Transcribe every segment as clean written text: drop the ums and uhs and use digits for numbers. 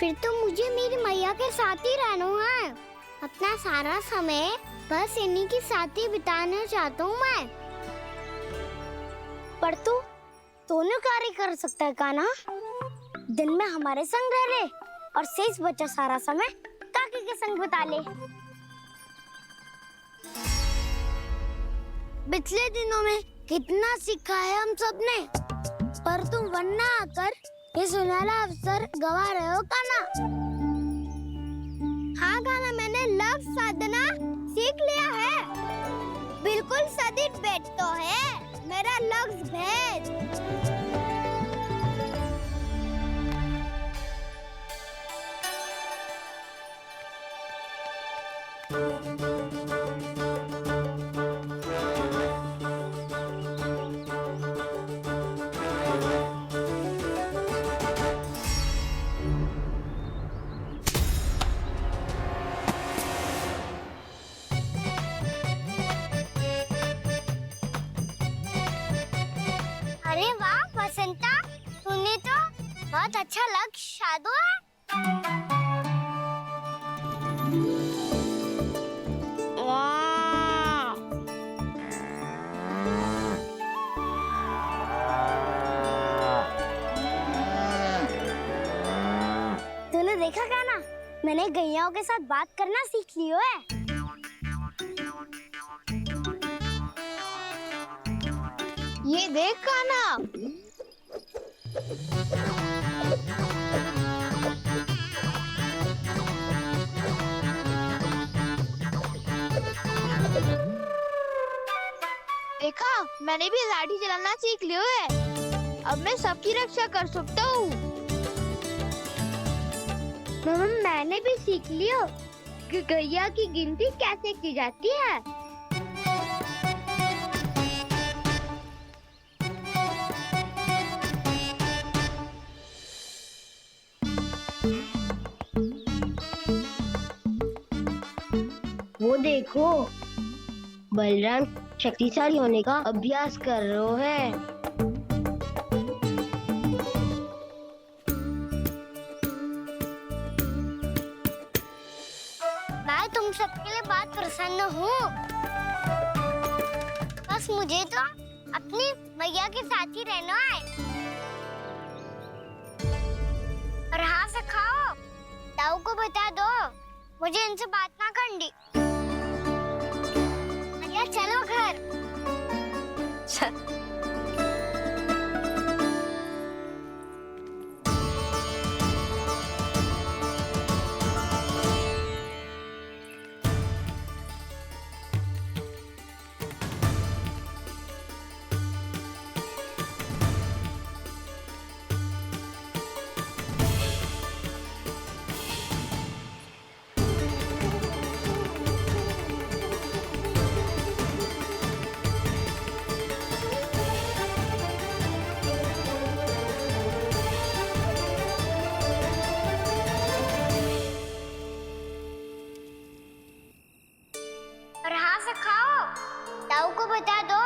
फिर तो मुझे मेरी मैया के साथ ही रहना है। अपना सारा समय बस इन्हीं के साथ ही बिताना चाहता हूँ मैं। पर तू दोनों कार्य कर सकता है कान्हा। दिन में हमारे संग रह ले और शेष बचा सारा समय काकी के संग बिता ले। पिछले दिनों में कितना सीखा है हम सबने, पर तुम वन ना आकर ये सुनहरा अवसर गवा रहे हो कान्हा। हाँ कान्हा, मैंने लक्ष्य साधना सीख लिया है। बिल्कुल सदित भेद तो है मेरा लक्ष्य भेद। अरे वाह बसंता, तूने तो बहुत अच्छा लक्ष्य साधा है। वाह! तूने देखा कान्हा, मैंने गैयाओं के साथ बात करना सीख लियो है। ये देख कान्हा, देखा मैंने भी लाठी चलाना सीख लियो है। अब मैं सबकी रक्षा कर सकता हूँ। मैंने भी सीख लियो कि गैया की गिनती कैसे की जाती है। वो देखो, बलराम शक्तिशाली होने का अभ्यास कर रहे हैं। मैं तुम सबके लिए बहुत प्रसन्न हूँ। बस मुझे तो अपनी मैया के साथ ही रहना है। और हाँ से खाओ, ताऊ को बता दो मुझे इनसे बात ना करनी। मैया चलो घर। और हाँ से खाओ, ताऊ को बता दो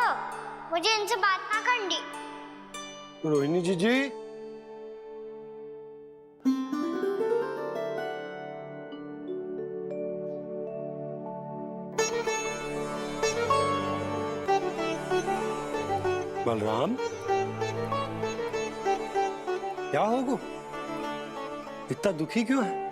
मुझे इनसे बात ना करनी। रोहिणी जी बलराम, क्या होगा? इतना दुखी क्यों है?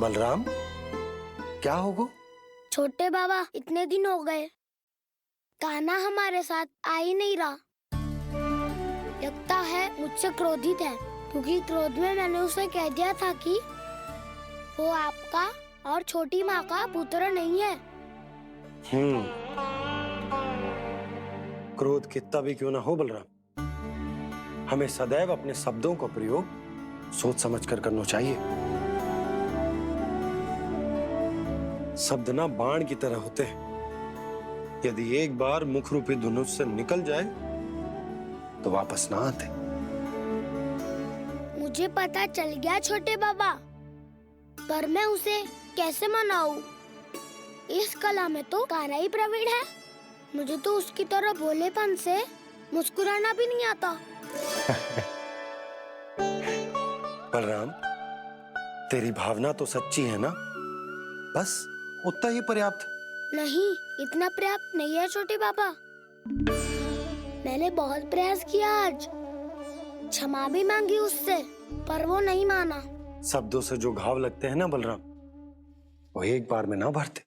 बलराम, क्या होगा? छोटे बाबा, इतने दिन हो गए कान्हा हमारे साथ आ ही नहीं रहा। लगता है मुझसे क्रोधित है, क्योंकि क्रोध में मैंने उसे कह दिया था कि वो आपका और छोटी माँ का पुत्र नहीं है। क्रोध कितना भी क्यों ना हो बलराम, हमें सदैव अपने शब्दों का प्रयोग सोच समझ कर करना चाहिए। शब्द ना बाण की तरह होते हैं, यदि एक बार मुख रूपी धनुष से निकल जाए तो वापस ना आते। मुझे पता चल गया छोटे बाबा, पर मैं उसे कैसे मनाऊं? इस कला में तो कान्हा ही प्रवीण है। मुझे तो उसकी तरह भोलेपन से मुस्कुराना भी नहीं आता। बलराम, तेरी भावना तो सच्ची है ना? बस उतना ही पर्याप्त। नहीं, इतना पर्याप्त नहीं है छोटे पापा। मैंने बहुत प्रयास किया आज, क्षमा भी मांगी उससे, पर वो नहीं माना। शब्दों से जो घाव लगते हैं ना बलराम, वो एक बार में ना भरते।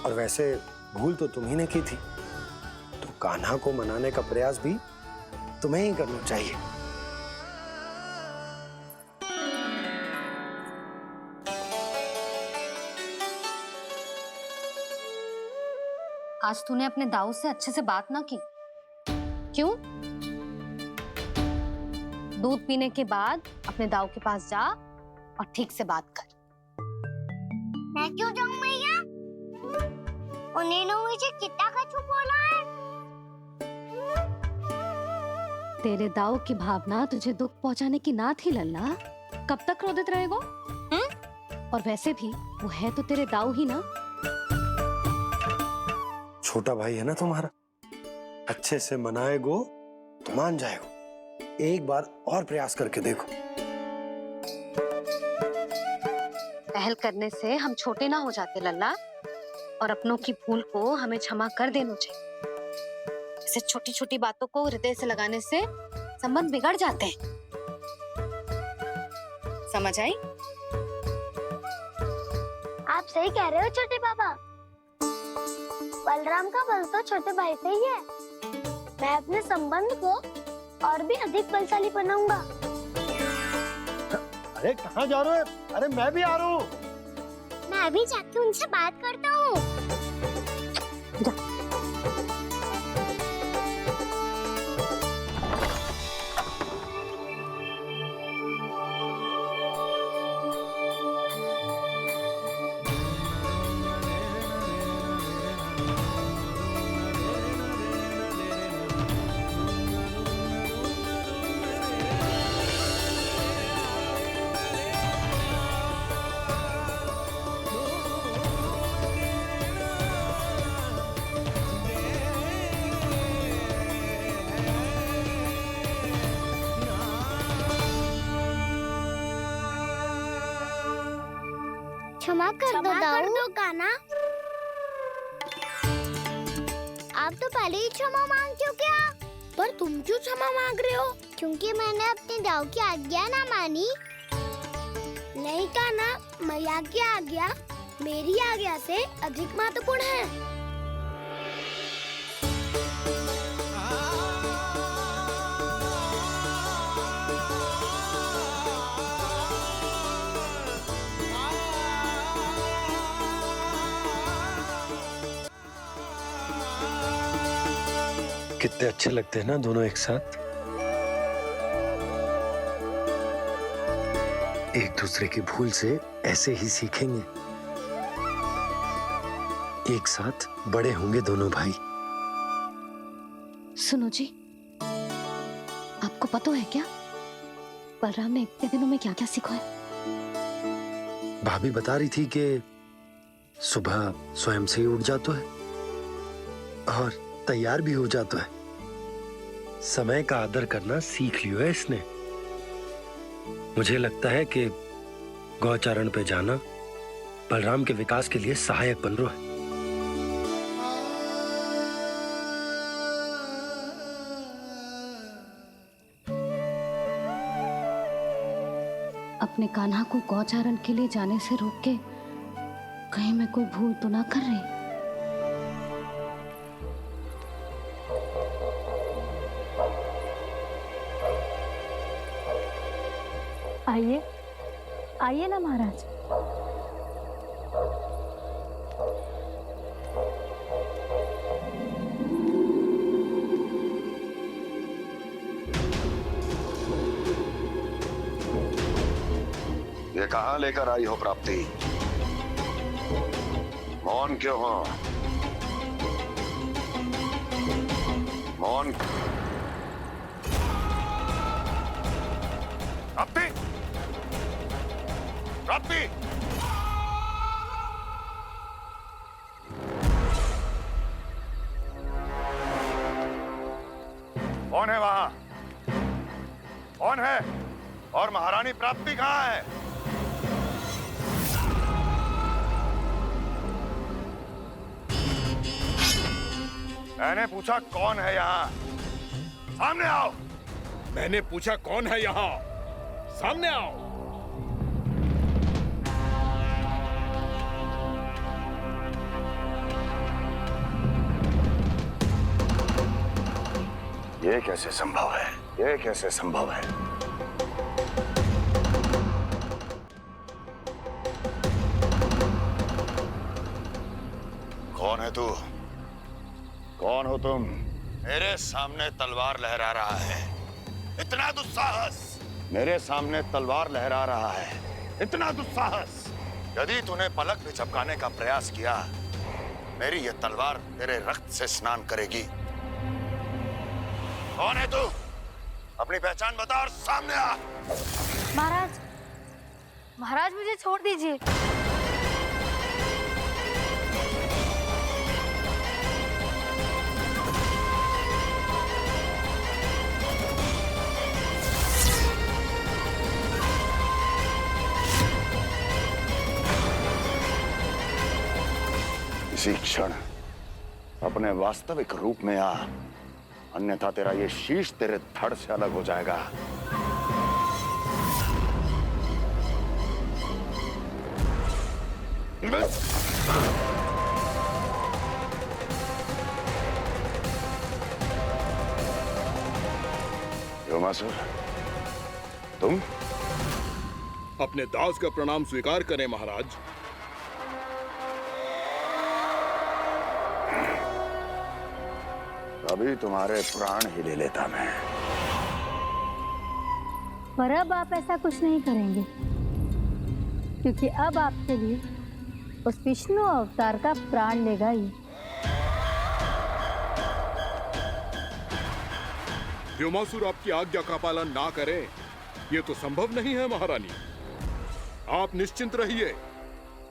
और वैसे भूल तो तुम्ही ने की थी, तो कान्हा को मनाने का प्रयास भी तुम्हें ही करना चाहिए। आज तूने अपने दाऊ से अच्छे से बात ना की। क्यों? दूध पीने के बाद अपने दाऊ के पास जा और ठीक से बात कर। मैं क्यों जाऊं भैया? उन्होंने मुझे कितना कछु बोला है। तेरे दाऊ की भावना तुझे दुख पहुंचाने की ना थी लल्ला। कब तक क्रोधित रहेगो? और वैसे भी वो है तो तेरे दाऊ ही ना। छोटा भाई है ना तुम्हारा, अच्छे से मनाएगो तो मान जाएगो। एक बार और प्रयास करके देखो। पहल करने से हम छोटे ना हो जाते लल्ला, और अपनों की भूल को हमें क्षमा कर देना चाहिए। ऐसे छोटी छोटी बातों को हृदय से लगाने से संबंध बिगड़ जाते हैं। समझ आई? आप सही कह रहे हो छोटे पापा। बलराम का बल तो छोटे भाई से ही है। मैं अपने संबंध को और भी अधिक बलशाली बनाऊंगा। अरे कहाँ जा रहे हो? अरे मैं भी आ रहा हूँ। मैं अभी जाके उनसे बात करता हूँ। क्षमा कर दो कान्हा। आप तो पहले ही क्षमा मांगते हो क्या? पर तुम क्यों क्षमा मांग रहे हो? क्योंकि मैंने अपने दाऊ की आज्ञा ना मानी। नहीं कान्हा, मैया की आज्ञा मेरी आज्ञा से अधिक महत्वपूर्ण है। कितने अच्छे लगते हैं ना दोनों एक साथ। एक दूसरे की भूल से ऐसे ही सीखेंगे। एक साथ बड़े होंगे दोनों भाई। सुनो जी, आपको पता है क्या बलराम ने इतने दिनों में क्या क्या सीखा है? भाभी बता रही थी कि सुबह स्वयं से ही उठ जाता है और तैयार भी हो जाता है। समय का आदर करना सीख लियो है इसने। मुझे लगता है कि गौचारण पे जाना बलराम के विकास के लिए सहायक बन रहा है। अपने कान्हा को गौचारण के लिए जाने से रोक के कहीं मैं कोई भूल तो ना कर रही? आइए आइए ना महाराज। ये कहाँ लेकर आई हो प्राप्ति? मौन क्यों हो? मौन। प्राप्ति, प्राप्ति। कौन है वहां? कौन है? और महारानी प्राप्ति कहाँ है? मैंने पूछा कौन है यहाँ? सामने आओ। मैंने पूछा कौन है यहाँ? सामने आओ। ये कैसे संभव है? ये कैसे संभव है? कौन है तू? कौन हो तुम? मेरे सामने तलवार लहरा रहा है। इतना दुस्साहस! मेरे सामने तलवार लहरा रहा है। इतना दुस्साहस! यदि तूने पलक भी झपकाने का प्रयास किया, मेरी ये तलवार तेरे रक्त से स्नान करेगी। कौन है तू? अपनी पहचान बता और सामने आ। महाराज, महाराज मुझे छोड़ दीजिए। इसी क्षण अपने वास्तविक रूप में आ, अन्यथा तेरा ये शीश तेरे धड़ से अलग हो जाएगा। योमासुर, तुम? अपने दास का प्रणाम स्वीकार करें महाराज। अभी तुम्हारे प्राण ही ले लेता मैं। पर अब आप ऐसा कुछ नहीं करेंगे, क्योंकि अब आपके लिए उस विष्णु अवतार का प्राण लेगा ही। व्योमासुर आपकी आज्ञा का पालन ना करे, ये तो संभव नहीं है महारानी। आप निश्चिंत रहिए,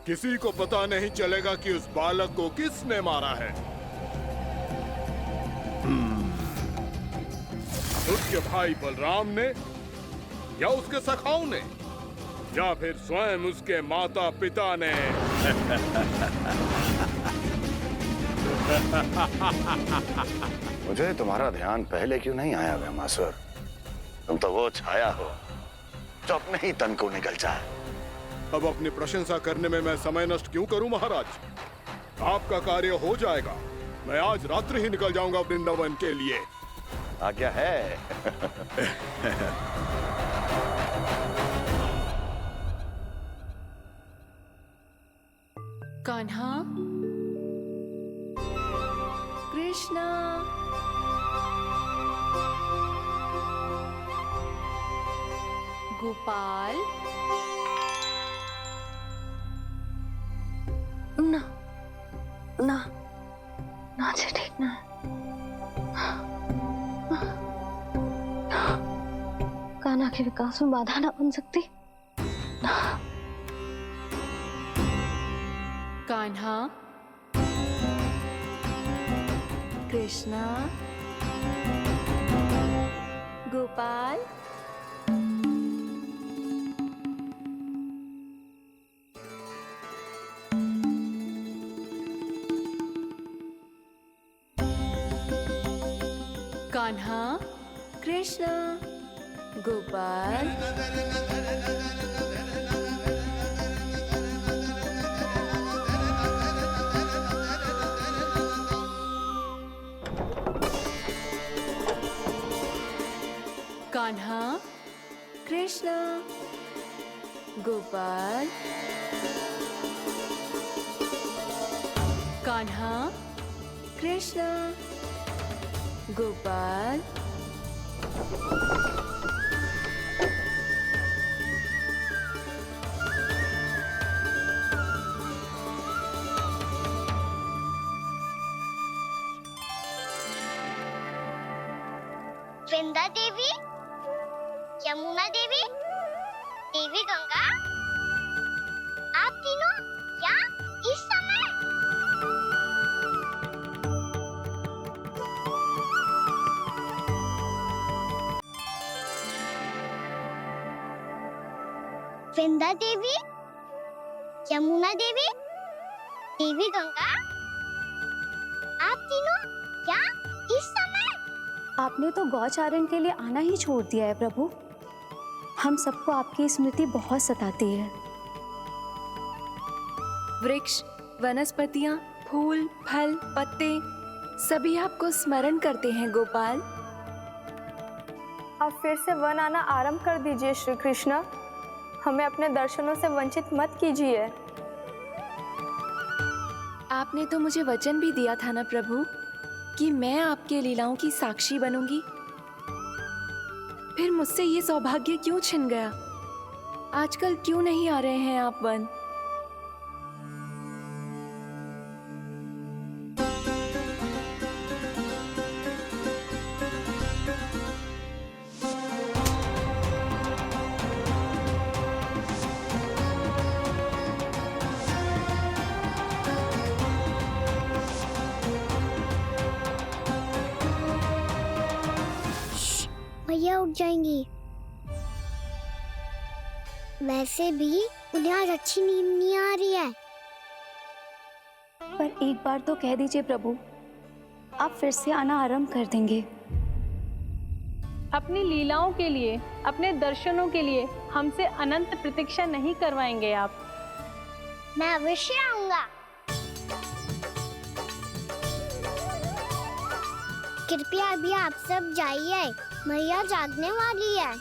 किसी को पता नहीं चलेगा कि उस बालक को किसने मारा है। उसके भाई बलराम ने, या उसके सखाओं ने, या फिर स्वयं उसके माता पिता ने। मुझे तुम्हारा ध्यान पहले क्यों नहीं आया व्योमासुर? तुम तो वो छाया हो जो अपने ही तन को निकल जाए। अब अपनी प्रशंसा करने में मैं समय नष्ट क्यों करूं महाराज? आपका कार्य हो जाएगा। मैं आज रात्रि ही निकल जाऊंगा वृंदावन के लिए। आज्ञा है। कान्हा, कृष्णा, गोपाल। ना ना ना, ठीक ना। कान्हा के विकास में बाधा ना बन सकती। कान्हा, कृष्णा, गोपाल। कान्हा, कृष्णा, गोपाल। कान्हा, कृष्णा, गोपाल। कान्हा, कृष्णा, गोपाल। वृंदा देवी, यमुना देवी, देवी गंगा, आप तीनों यहाँ इस समय? विंध्या देवी, यमुना देवी, देवी गंगा, आप तीनों क्या इस समय? आपने तो गौचारण के लिए आना ही छोड़ दिया है प्रभु। हम सबको आपकी स्मृति बहुत सताती है। वृक्ष, वनस्पतियां, फूल, फल, पत्ते सभी आपको स्मरण करते हैं गोपाल। अब फिर से वन आना आरंभ कर दीजिए श्री कृष्ण। हमें अपने दर्शनों से वंचित मत कीजिए। आपने तो मुझे वचन भी दिया था ना प्रभु कि मैं आपके लीलाओं की साक्षी बनूंगी। फिर मुझसे ये सौभाग्य क्यों छिन गया? आजकल क्यों नहीं आ रहे हैं आप वन? भैया उठ जाएंगी। वैसे भी उन्हें आज अच्छी नींद नहीं आ रही है। पर एक बार तो कह दीजिए प्रभु, आप फिर से आना आरंभ कर देंगे। अपनी लीलाओं के लिए, अपने दर्शनों के लिए हमसे अनंत प्रतीक्षा नहीं करवाएंगे आप? मैं अवश्य आऊंगा। कृपया अभी आप सब जाइए, मैया जागने वाली है।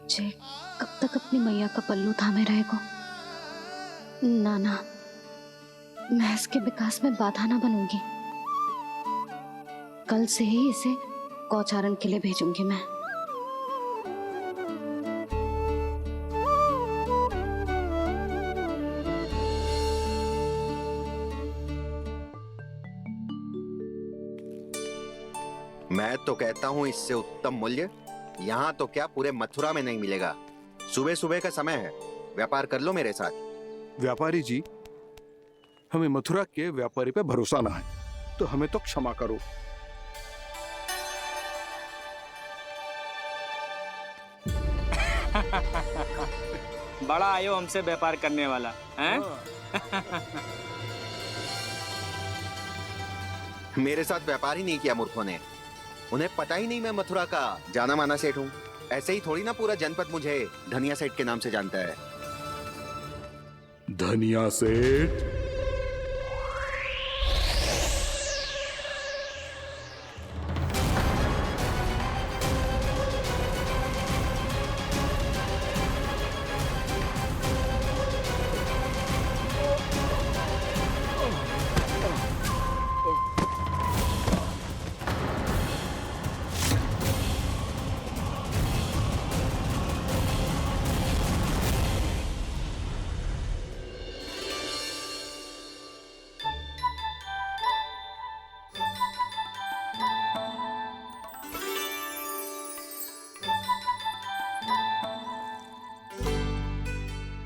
जे कब तक अपनी मैया का पल्लू थामे रहेगा? ना ना, मैं इसके विकास में बाधा ना बनूंगी। कल से ही इसे गौचारण के लिए भेजूंगी मैं। मैं तो कहता हूँ इससे उत्तम मूल्य यहाँ तो क्या पूरे मथुरा में नहीं मिलेगा। सुबह सुबह का समय है, व्यापार कर लो मेरे साथ। व्यापारी जी, हमें मथुरा के व्यापारी पे भरोसा ना है, तो हमें तो क्षमा करो। बड़ा आयो हमसे व्यापार करने वाला हैं? मेरे साथ व्यापार ही नहीं किया मूर्खों ने। उन्हें पता ही नहीं मैं मथुरा का जाना माना सेठ हूँ। ऐसे ही थोड़ी ना पूरा जनपद मुझे धनिया सेठ के नाम से जानता है। धनिया सेठ?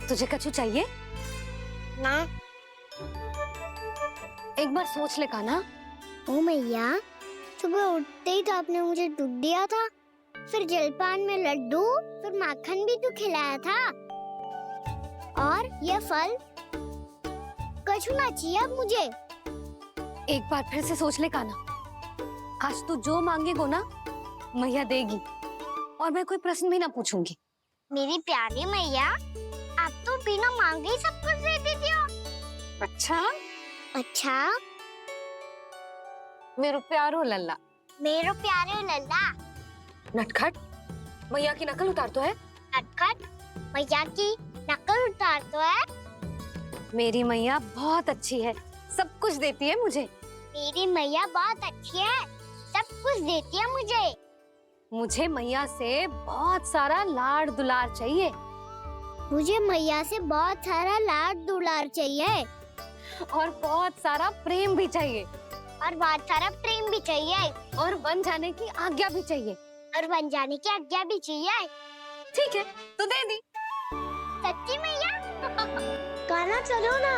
तुझे कछु चाहिए? ना। एक बार सोच ले कान्हा। ओ मैया, सुबह उठते ही तो आपने मुझे दूध दिया था, फिर जलपान में लड्डू, फिर माखन भी तो खिलाया था। और ये फल कछु ना चाहिए अब मुझे। एक बार फिर से सोच ले कान्हा। आज तू जो मांगेगो ना, मैया देगी, और मैं कोई प्रश्न भी ना पूछूंगी। मेरी प्यारी मैया, आप तो बिना मांगे ही सब कुछ दे देती हो। अच्छा? अच्छा, मेरो प्यारो लल्ला। मेरो प्यारे लल्ला। नटखट, मैया की नकल उतार तो है। नटखट, मैया की नकल उतार तो है। मेरी मैया बहुत अच्छी है, सब कुछ देती है मुझे। मेरी मैया बहुत अच्छी है, सब कुछ देती है मुझे। मुझे मैया से बहुत सारा लाड़ दुलार चाहिए। मुझे मैया से बहुत सारा लाड दुलार चाहिए। और बहुत सारा प्रेम भी चाहिए, और बहुत सारा प्रेम भी चाहिए, और बन जाने की आज्ञा भी चाहिए। और बन जाने की आज्ञा भी चाहिए। ठीक है, तो दे दी। सच्ची मैया? गाना चलो ना।